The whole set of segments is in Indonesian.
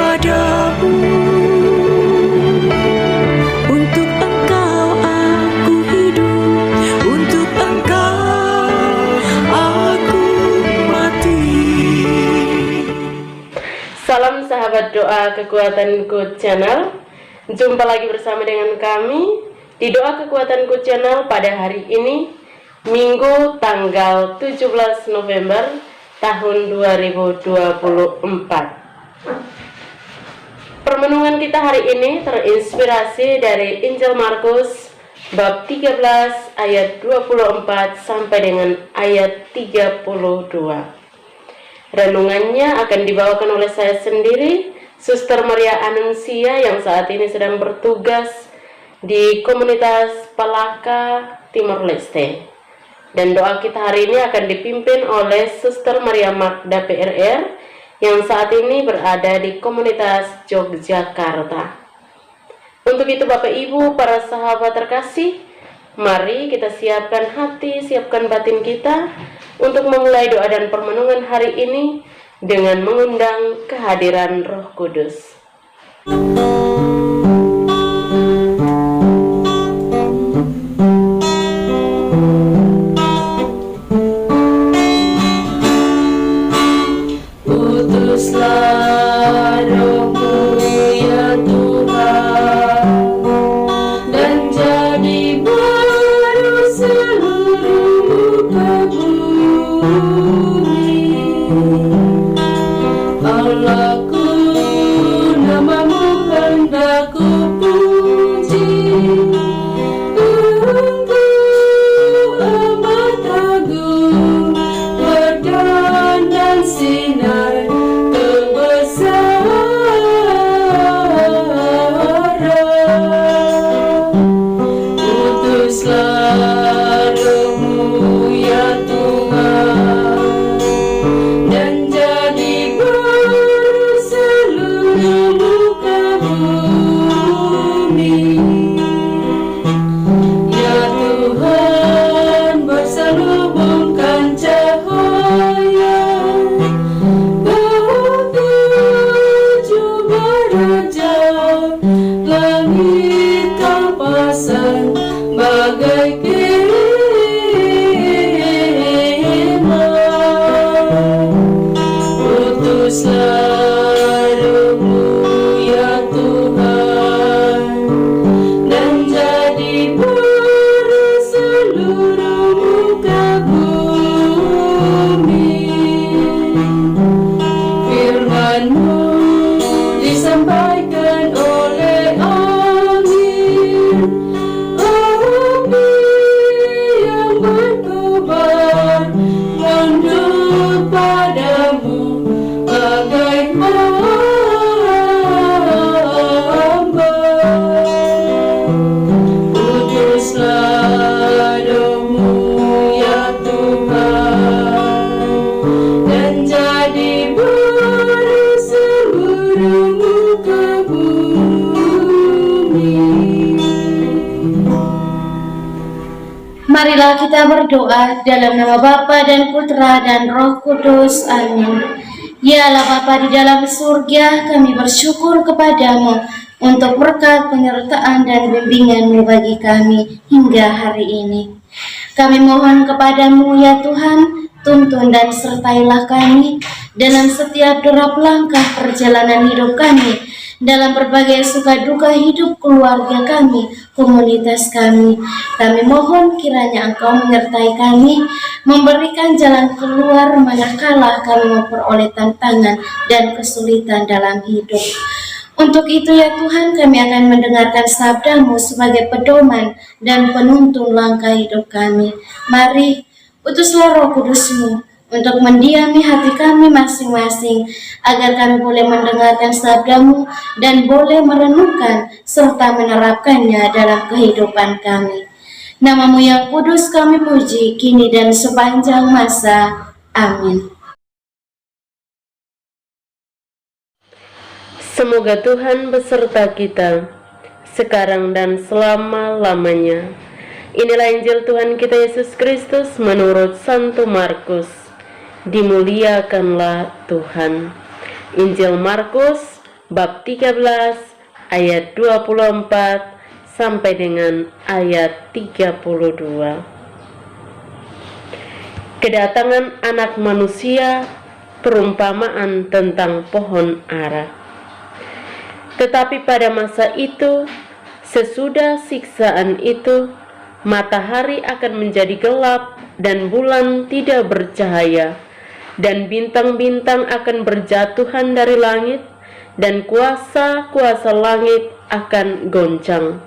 kepadamu. Untuk Engkau aku hidup, untuk Engkau aku mati. Salam sahabat doa Kekuatanku Channel. Jumpa lagi bersama dengan kami di Doa Kekuatanku Channel pada hari ini, Minggu tanggal 17 November tahun 2024. Permenungan kita hari ini terinspirasi dari Injil Markus bab 13 ayat 24 sampai dengan ayat 32. Renungannya akan dibawakan oleh saya sendiri, Suster Maria Anunsia, yang saat ini sedang bertugas di komunitas Palaka Timor Leste. Dan doa kita hari ini akan dipimpin oleh Suster Maria Magda PRR yang saat ini berada di komunitas Yogyakarta. Untuk itu Bapak Ibu, para sahabat terkasih, mari kita siapkan hati, siapkan batin kita untuk memulai doa dan permenungan hari ini dengan mengundang kehadiran Roh Kudus. Utuslah Roh-Mu ya Tuhan, dan jadi baru seluruh muka bumi. Allahku, nama-Mu hendak ku puji. Engkau amat agung, berdan dan sinar kebesaran. Utuslah Roh-Mu ya Tuhan, dan jadi baru seluruh muka bumi. Ya Tuhan, berselubungkan cahaya ketujuh beraja, langit Kau pasang bagai kemah. Utuslah Roh-Mu ya Tuhan, dan jadi baru seluruh muka bumi. Firman-Mu disampaikan oleh angin, api yang berkobar menunduk padamu bagai hamba. Utuslah Roh-Mu ya Tuhan, dan jadi baru seluruh muka bumi. Marilah kita berdoa dalam nama Bapa dan Putra dan Roh Kudus. Amin. Ya Allah Bapa di dalam surga, kami bersyukur kepadamu untuk berkat, penyertaan, dan bimbingan-Mu bagi kami hingga hari ini. Kami mohon kepadamu ya Tuhan, tuntun dan sertailah kami dalam setiap derap langkah perjalanan hidup kami, dalam berbagai suka duka hidup keluarga kami, komunitas kami. Kami mohon kiranya Engkau menyertai kami, memberikan jalan keluar manakala kami memperoleh tantangan dan kesulitan dalam hidup. Untuk itu ya Tuhan, kami akan mendengarkan sabda-Mu sebagai pedoman dan penuntun langkah hidup kami. Mari, utuslah Roh Kudus-Mu untuk mendiami hati kami masing-masing, agar kami boleh mendengarkan sabda-Mu dan boleh merenungkan serta menerapkannya dalam kehidupan kami. Nama-Mu yang kudus kami puji, kini dan sepanjang masa. Amin. Semoga Tuhan beserta kita, sekarang dan selama-lamanya. Inilah Injil Tuhan kita Yesus Kristus menurut Santo Markus. Dimuliakanlah Tuhan. Injil Markus bab 13 ayat 24 sampai dengan ayat 32. Kedatangan Anak Manusia, perumpamaan tentang pohon ara. Tetapi pada masa itu, sesudah siksaan itu, matahari akan menjadi gelap dan bulan tidak bercahaya, dan bintang-bintang akan berjatuhan dari langit, dan kuasa-kuasa langit akan goncang.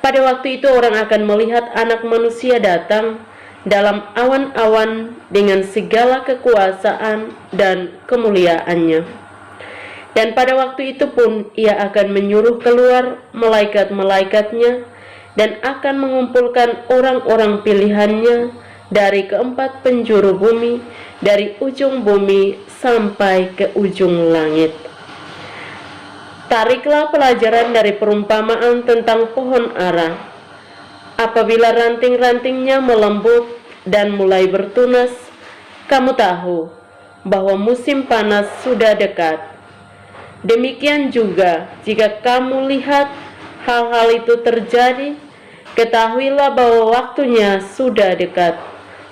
Pada waktu itu orang akan melihat Anak Manusia datang dalam awan-awan dengan segala kekuasaan dan kemuliaannya. Dan pada waktu itu pun ia akan menyuruh keluar malaikat-malaikatnya dan akan mengumpulkan orang-orang pilihannya dari keempat penjuru bumi, dari ujung bumi sampai ke ujung langit. Tariklah pelajaran dari perumpamaan tentang pohon ara. Apabila ranting-rantingnya melembut dan mulai bertunas, kamu tahu bahwa musim panas sudah dekat. Demikian juga jika kamu lihat hal-hal itu terjadi, ketahuilah bahwa waktunya sudah dekat,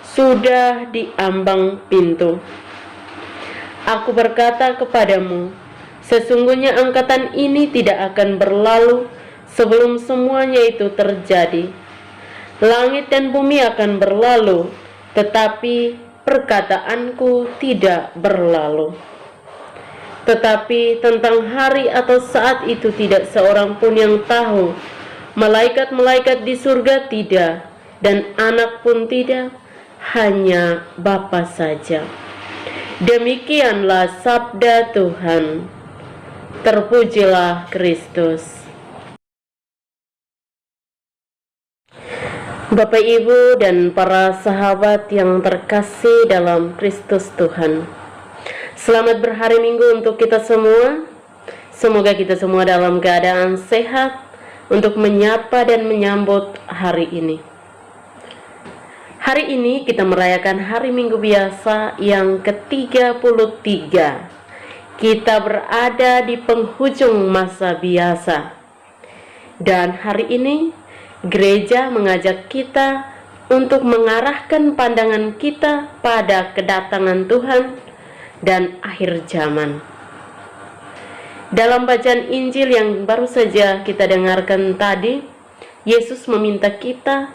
sudah di ambang pintu. Aku berkata kepadamu, sesungguhnya angkatan ini tidak akan berlalu sebelum semuanya itu terjadi. Langit dan bumi akan berlalu, tetapi perkataanku tidak berlalu. Tetapi tentang hari atau saat itu tidak seorang pun yang tahu, malaikat-malaikat di surga tidak, dan Anak pun tidak, hanya Bapa saja. Demikianlah sabda Tuhan. Terpujilah Kristus. Bapak, Ibu, dan para sahabat yang terkasih dalam Kristus Tuhan, selamat berhari Minggu untuk kita semua. Semoga kita semua dalam keadaan sehat untuk menyapa dan menyambut hari ini. Hari ini kita merayakan hari Minggu biasa yang ke-33. Kita berada di penghujung masa biasa. Dan hari ini gereja mengajak kita untuk mengarahkan pandangan kita pada kedatangan Tuhan dan akhir zaman. Dalam bacaan Injil yang baru saja kita dengarkan tadi, Yesus meminta kita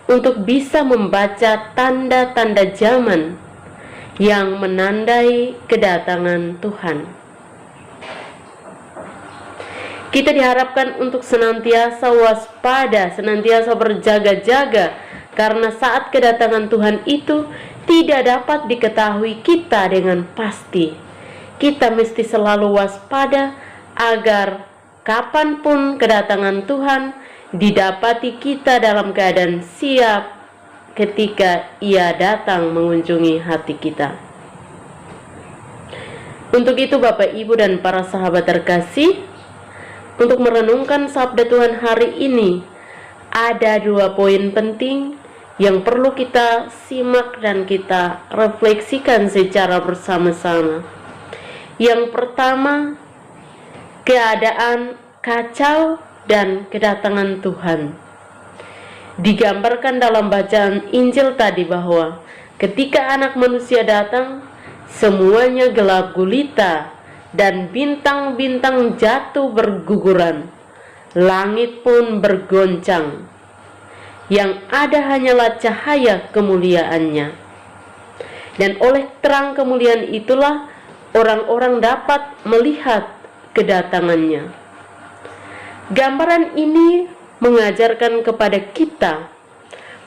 untuk bisa membaca tanda-tanda zaman yang menandai kedatangan Tuhan. Kita diharapkan untuk senantiasa waspada, senantiasa berjaga-jaga, karena saat kedatangan Tuhan itu tidak dapat diketahui kita dengan pasti. Kita mesti selalu waspada agar kapanpun kedatangan Tuhan didapati kita dalam keadaan siap ketika Ia datang mengunjungi hati kita. Untuk itu Bapak, Ibu, dan para sahabat terkasih, untuk merenungkan sabda Tuhan hari ini, ada 2 poin penting yang perlu kita simak dan kita refleksikan secara bersama-sama. Yang pertama, keadaan kacau dan kedatangan Tuhan. Digambarkan dalam bacaan Injil tadi bahwa ketika Anak Manusia datang, semuanya gelap gulita dan bintang-bintang jatuh berguguran. Langit pun bergoncang. Yang ada hanyalah cahaya kemuliaannya. Dan oleh terang kemuliaan itulah orang-orang dapat melihat kedatangannya. Gambaran ini mengajarkan kepada kita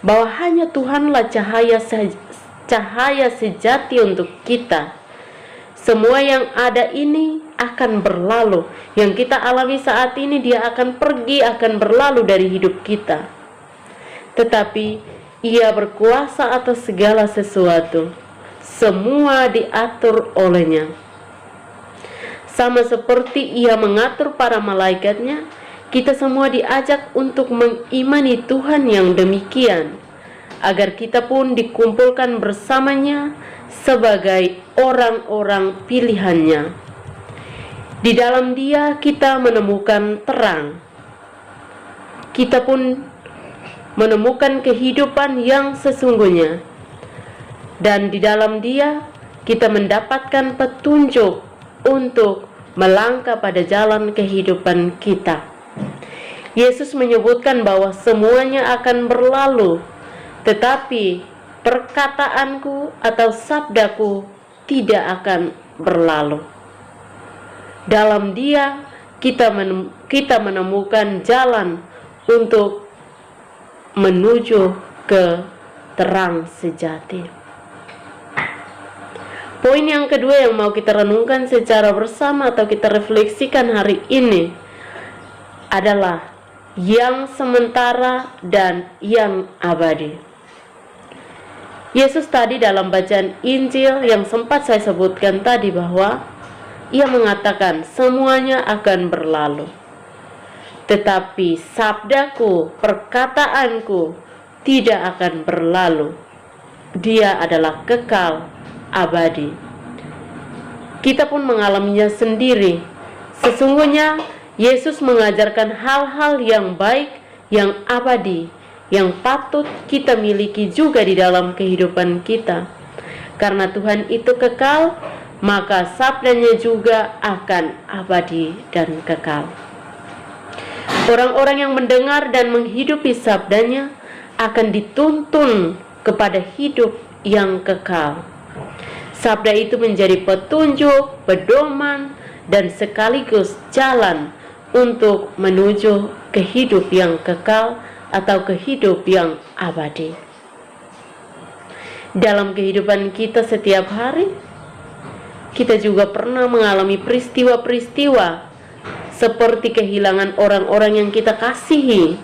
bahwa hanya Tuhanlah cahaya sejati untuk kita. Semua yang ada ini akan berlalu. Yang kita alami saat ini, dia akan pergi, akan berlalu dari hidup kita. Tetapi Ia berkuasa atas segala sesuatu. Semua diatur olehnya. Sama seperti Ia mengatur para malaikatnya, kita semua diajak untuk mengimani Tuhan yang demikian, agar kita pun dikumpulkan bersamanya sebagai orang-orang pilihannya. Di dalam Dia kita menemukan terang. Kita pun menemukan kehidupan yang sesungguhnya. Dan di dalam Dia kita mendapatkan petunjuk untuk melangkah pada jalan kehidupan kita. Yesus menyebutkan bahwa semuanya akan berlalu, tetapi perkataanku atau sabdaku tidak akan berlalu. Dalam Dia kita menemukan jalan untuk menuju ke terang sejati. Poin yang kedua yang mau kita renungkan secara bersama atau kita refleksikan hari ini adalah yang sementara dan yang abadi. Yesus tadi dalam bacaan Injil yang sempat saya sebutkan tadi bahwa Ia mengatakan semuanya akan berlalu, tetapi sabdaku, perkataanku tidak akan berlalu. Dia adalah kekal, abadi. Kita pun mengalaminya sendiri. Sesungguhnya Yesus mengajarkan hal-hal yang baik, yang abadi, yang patut kita miliki juga di dalam kehidupan kita. Karena Tuhan itu kekal, maka sabdanya juga akan abadi dan kekal. Orang-orang yang mendengar dan menghidupi sabdanya akan dituntun kepada hidup yang kekal. Sabda itu menjadi petunjuk, pedoman, dan sekaligus jalan untuk menuju ke hidup yang kekal atau ke hidup yang abadi. Dalam kehidupan kita setiap hari, kita juga pernah mengalami peristiwa-peristiwa seperti kehilangan orang-orang yang kita kasihi,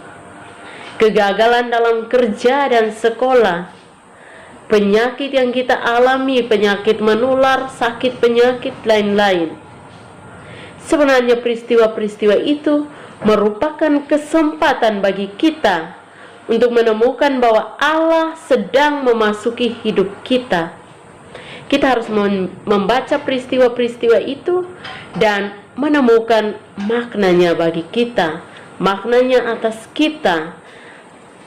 kegagalan dalam kerja dan sekolah, penyakit yang kita alami, penyakit menular, sakit penyakit lain-lain. Sebenarnya peristiwa-peristiwa itu merupakan kesempatan bagi kita untuk menemukan bahwa Allah sedang memasuki hidup kita. Kita harus membaca peristiwa-peristiwa itu dan menemukan maknanya bagi kita, maknanya atas kita.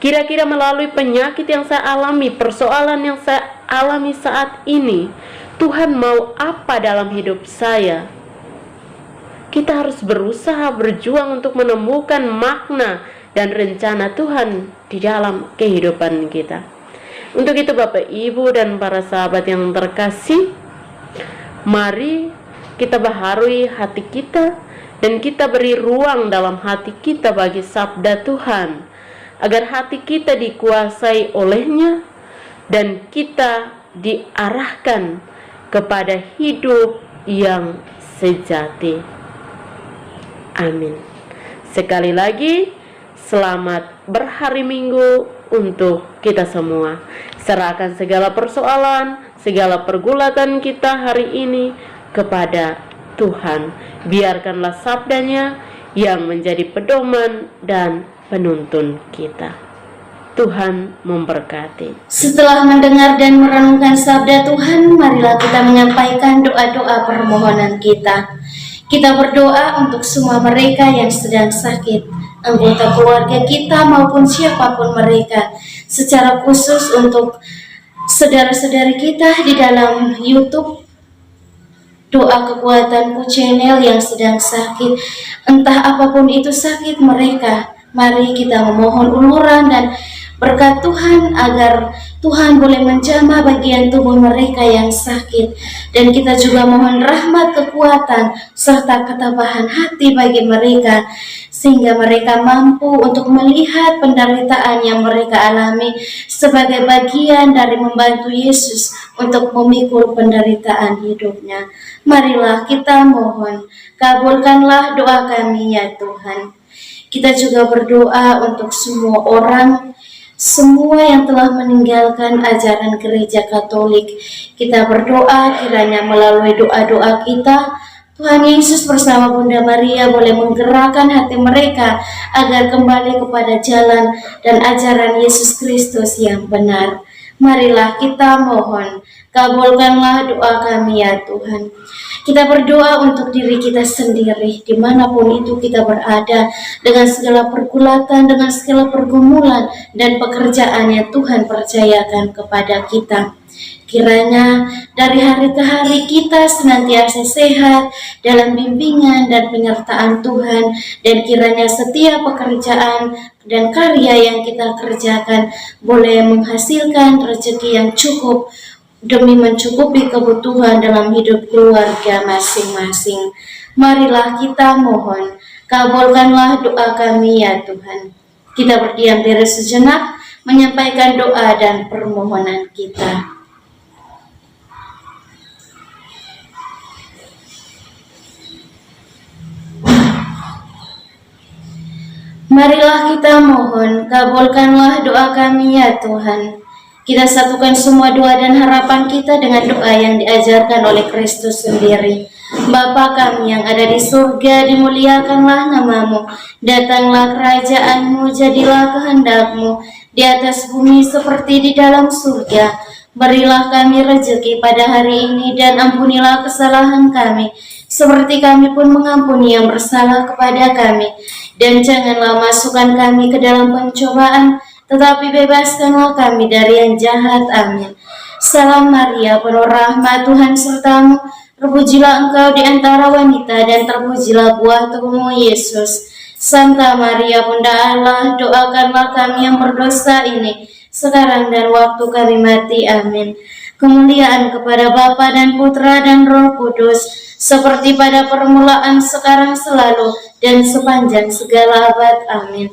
Kira-kira melalui penyakit yang saya alami, persoalan yang saya alami saat ini, Tuhan mau apa dalam hidup saya? Kita harus berusaha berjuang untuk menemukan makna dan rencana Tuhan di dalam kehidupan kita. Untuk itu Bapak, Ibu, dan para sahabat yang terkasih, mari kita baharui hati kita dan kita beri ruang dalam hati kita bagi sabda Tuhan, agar hati kita dikuasai olehnya dan kita diarahkan kepada hidup yang sejati. Amin. Sekali lagi, selamat berhari Minggu untuk kita semua. Serahkan segala persoalan, segala pergulatan kita hari ini kepada Tuhan. Biarkanlah sabdanya yang menjadi pedoman dan penuntun kita. Tuhan memberkati. Setelah mendengar dan merenungkan sabda Tuhan, marilah kita menyampaikan doa-doa permohonan kita. Kita berdoa untuk semua mereka yang sedang sakit, anggota keluarga kita maupun siapapun mereka, secara khusus untuk saudara-saudari kita di dalam YouTube Doa Kekuatanku channel yang sedang sakit, entah apapun itu sakit mereka. Mari kita memohon uluran dan berkat Tuhan agar Tuhan boleh menjamah bagian tubuh mereka yang sakit. Dan kita juga mohon rahmat, kekuatan, serta ketabahan hati bagi mereka, sehingga mereka mampu untuk melihat penderitaan yang mereka alami sebagai bagian dari membantu Yesus untuk memikul penderitaan hidupnya. Marilah kita mohon, kabulkanlah doa kami ya Tuhan. Kita juga berdoa untuk semua orang, semua yang telah meninggalkan ajaran gereja Katolik. Kita berdoa kiranya melalui doa-doa kita, Tuhan Yesus bersama Bunda Maria boleh menggerakkan hati mereka agar kembali kepada jalan dan ajaran Yesus Kristus yang benar. Marilah kita mohon, kabulkanlah doa kami ya Tuhan. Kita berdoa untuk diri kita sendiri, dimanapun itu kita berada, dengan segala pergulatan, dengan segala pergumulan, dan pekerjaan yang Tuhan percayakan kepada kita. Kiranya dari hari ke hari kita senantiasa sehat dalam bimbingan dan penyertaan Tuhan, dan kiranya setiap pekerjaan dan karya yang kita kerjakan boleh menghasilkan rezeki yang cukup demi mencukupi kebutuhan dalam hidup keluarga masing-masing. Marilah kita mohon, kabulkanlah doa kami ya Tuhan. Kita berdiam diri sejenak, menyampaikan doa dan permohonan kita. Marilah kita mohon, kabulkanlah doa kami ya Tuhan. Kita satukan semua doa dan harapan kita dengan doa yang diajarkan oleh Kristus sendiri. Bapa kami yang ada di surga, dimuliakanlah namamu. Datanglah kerajaanmu, jadilah kehendakmu di atas bumi seperti di dalam surga. Berilah kami rezeki pada hari ini dan ampunilah kesalahan kami, seperti kami pun mengampuni yang bersalah kepada kami. Dan janganlah masukkan kami ke dalam pencobaan, tetapi bebaskanlah kami dari yang jahat. Amin. Salam Maria, penuh rahmat, Tuhan sertamu. Terpujilah engkau di antara wanita, dan terpujilah buah tubuhmu, Yesus. Santa Maria, Bunda Allah, doakanlah kami yang berdosa ini, sekarang dan waktu kami mati. Amin. Kemuliaan kepada Bapa dan Putra dan Roh Kudus, seperti pada permulaan, sekarang, selalu, dan sepanjang segala abad. Amin.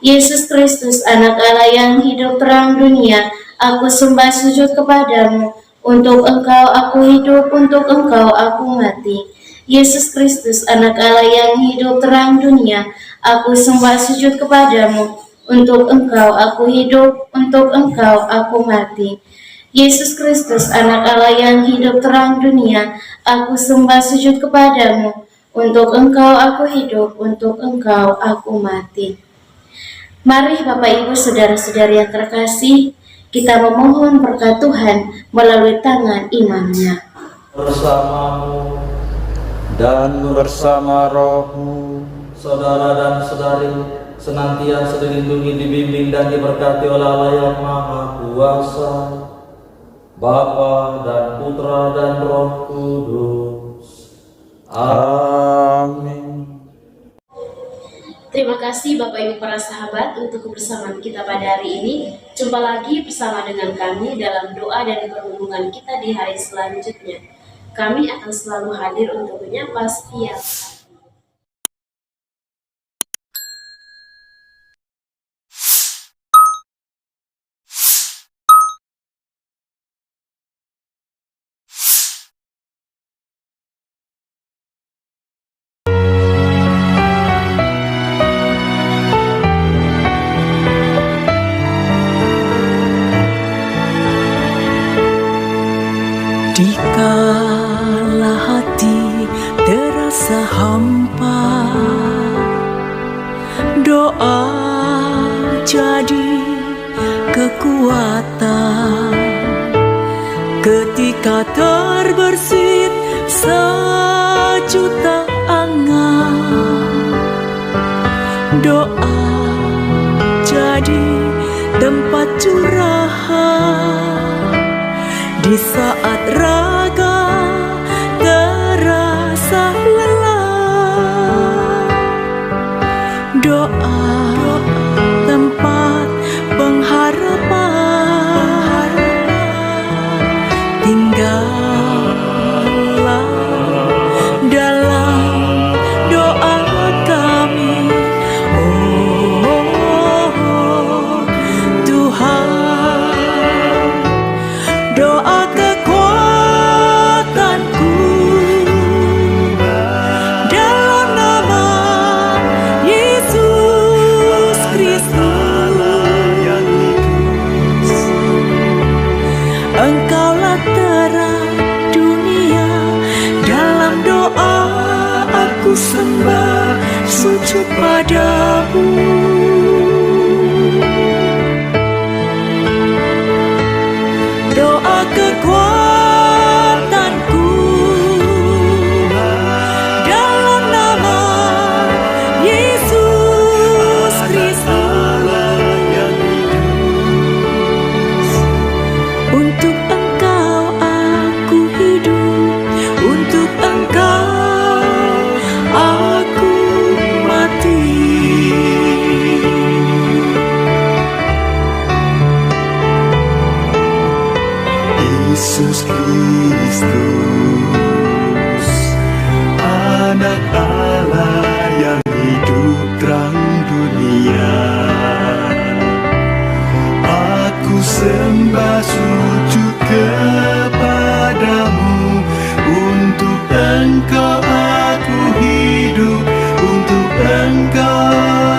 Yesus Kristus, anak Allah yang hidup terang dunia, aku sembah sujud kepadamu. Untuk engkau aku hidup, untuk engkau aku mati. Yesus Kristus, anak Allah yang hidup terang dunia, aku sembah sujud kepadamu. Untuk engkau aku hidup, untuk engkau aku mati. Yesus Kristus, anak Allah yang hidup terang dunia, aku sembah sujud kepadamu. Untuk engkau aku hidup, untuk engkau aku mati. Mari Bapak Ibu saudara-saudari yang terkasih, kita memohon berkat Tuhan melalui tangan imamnya. Bersamamu dan bersama rohmu, saudara dan saudari, senantiasa dilindungi, dibimbing, dan diberkati oleh Allah yang Maha Kuasa, Bapa dan Putra dan Roh Kudus. Amin. Terima kasih Bapak Ibu para sahabat untuk kebersamaan kita pada hari ini. Jumpa lagi bersama dengan kami dalam doa dan perhubungan kita di hari selanjutnya. Kami akan selalu hadir untuk menyapa setiap Dikala hati terasa hampa, doa jadi kekuatan. Ketika terbersit sejuta angan, doa jadi tempat curahan. Di saat raga terasa lelah, doa tempat pengharapan. Tinggallah dalam doa kami, oh Tuhan. Doa kekuatanku dalam nama Yesus Kristus. Engkaulah terang dunia, dalam doa aku sembah sujud padamu. sembah sujud kepadamu. Untuk Engkau aku hidup, untuk Engkau